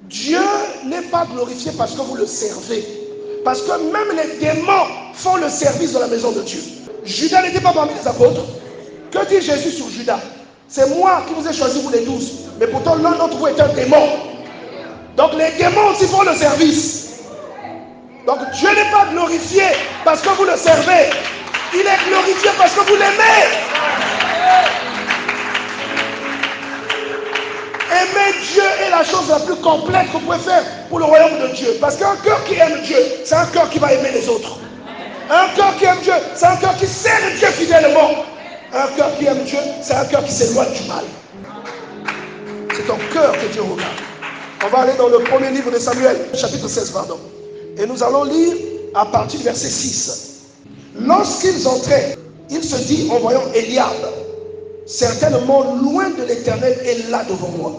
Dieu n'est pas glorifié parce que vous le servez. Parce que même les démons font le service de la maison de Dieu. Judas n'était pas parmi les apôtres. Que dit Jésus sur Judas? C'est moi qui vous ai choisi, vous les 12. Mais pourtant, l'un d'entre vous est un démon. Donc les démons aussi font le service. Donc Dieu n'est pas glorifié parce que vous le servez. Il est glorifié parce que vous l'aimez. Aimer Dieu est la chose la plus complète que vous pouvez faire pour le royaume de Dieu. Parce qu'un cœur qui aime Dieu, c'est un cœur qui va aimer les autres. Un cœur qui aime Dieu, c'est un cœur qui sert Dieu fidèlement. Un cœur qui aime Dieu, c'est un cœur qui s'éloigne du mal. C'est ton cœur que Dieu regarde. On va aller dans le premier livre de Samuel, chapitre 16, pardon. Et nous allons lire à partir du verset 6. Lorsqu'ils entraient, il se dit en voyant Eliab, certainement loin de l'Éternel est là devant moi.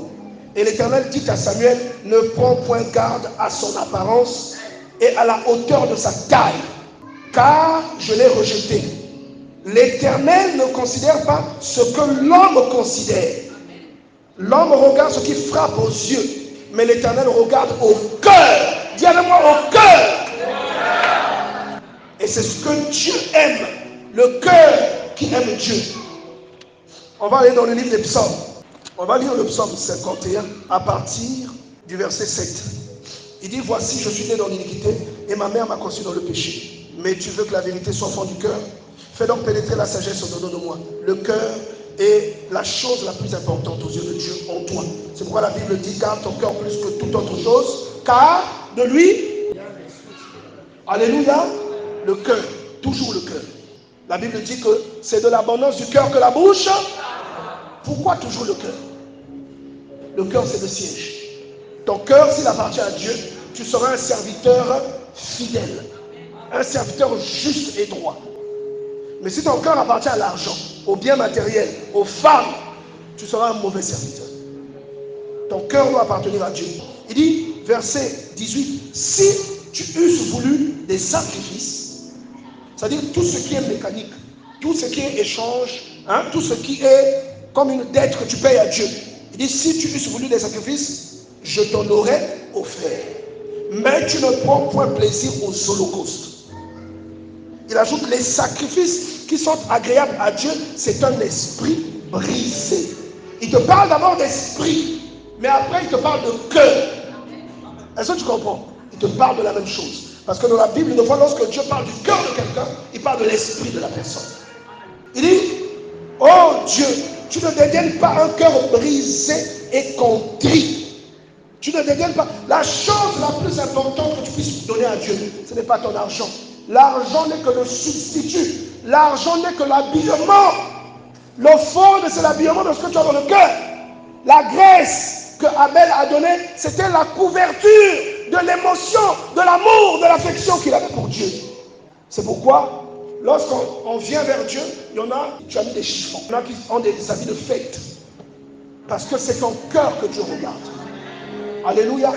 Et l'Éternel dit à Samuel, ne prends point garde à son apparence et à la hauteur de sa taille, car je l'ai rejeté. L'Éternel ne considère pas ce que l'homme considère. L'homme regarde ce qui frappe aux yeux, mais l'Éternel regarde au cœur. Dis avec moi, au cœur. Et c'est ce que Dieu aime, le cœur qui aime Dieu. On va aller dans le livre des psaumes. On va lire le psaume 51 à partir du verset 7. Il dit, voici, je suis né dans l'iniquité et ma mère m'a conçu dans le péché. Mais tu veux que la vérité soit au fond du cœur? Fais donc pénétrer la sagesse au-dedans de moi. Le cœur est la chose la plus importante aux yeux de Dieu en toi. C'est pourquoi la Bible dit, garde ton cœur plus que toute autre chose, car de lui, alléluia, le cœur, toujours le cœur. La Bible dit que c'est de l'abondance du cœur que la bouche. Pourquoi toujours le cœur? Le cœur, c'est le siège. Ton cœur, s'il appartient à Dieu, tu seras un serviteur fidèle, un serviteur juste et droit. Mais si ton cœur appartient à l'argent, aux biens matériels, aux femmes, tu seras un mauvais serviteur. Ton cœur doit appartenir à Dieu. Il dit, verset 18, si tu eusses voulu des sacrifices, c'est-à-dire tout ce qui est mécanique, tout ce qui est échange, tout ce qui est comme une dette que tu payes à Dieu. Il dit, si tu eusses voulu des sacrifices, je t'en aurais offert. Mais tu ne prends point plaisir aux holocaustes. Il ajoute, les sacrifices qui sont agréables à Dieu, c'est un esprit brisé. Il te parle d'abord d'esprit, mais après il te parle de cœur. Est-ce que tu comprends? Il te parle de la même chose. Parce que dans la Bible, une fois, lorsque Dieu parle du cœur de quelqu'un, il parle de l'esprit de la personne. Il dit, oh Dieu, tu ne dégaines pas un cœur brisé et contrit. Tu ne dégaines pas. La chose la plus importante que tu puisses donner à Dieu, ce n'est pas ton argent. L'argent n'est que le substitut. L'argent n'est que l'habillement. L'offrande, c'est l'habillement de ce que tu as dans le cœur. La graisse que Abel a donnée, c'était la couverture de l'émotion, de l'amour, de l'affection qu'il avait pour Dieu. C'est pourquoi, lorsqu'on vient vers Dieu, il y en a, tu as mis des chiffons. Il y en a qui ont des habits de fête. Parce que c'est ton cœur que Dieu regarde. Alléluia.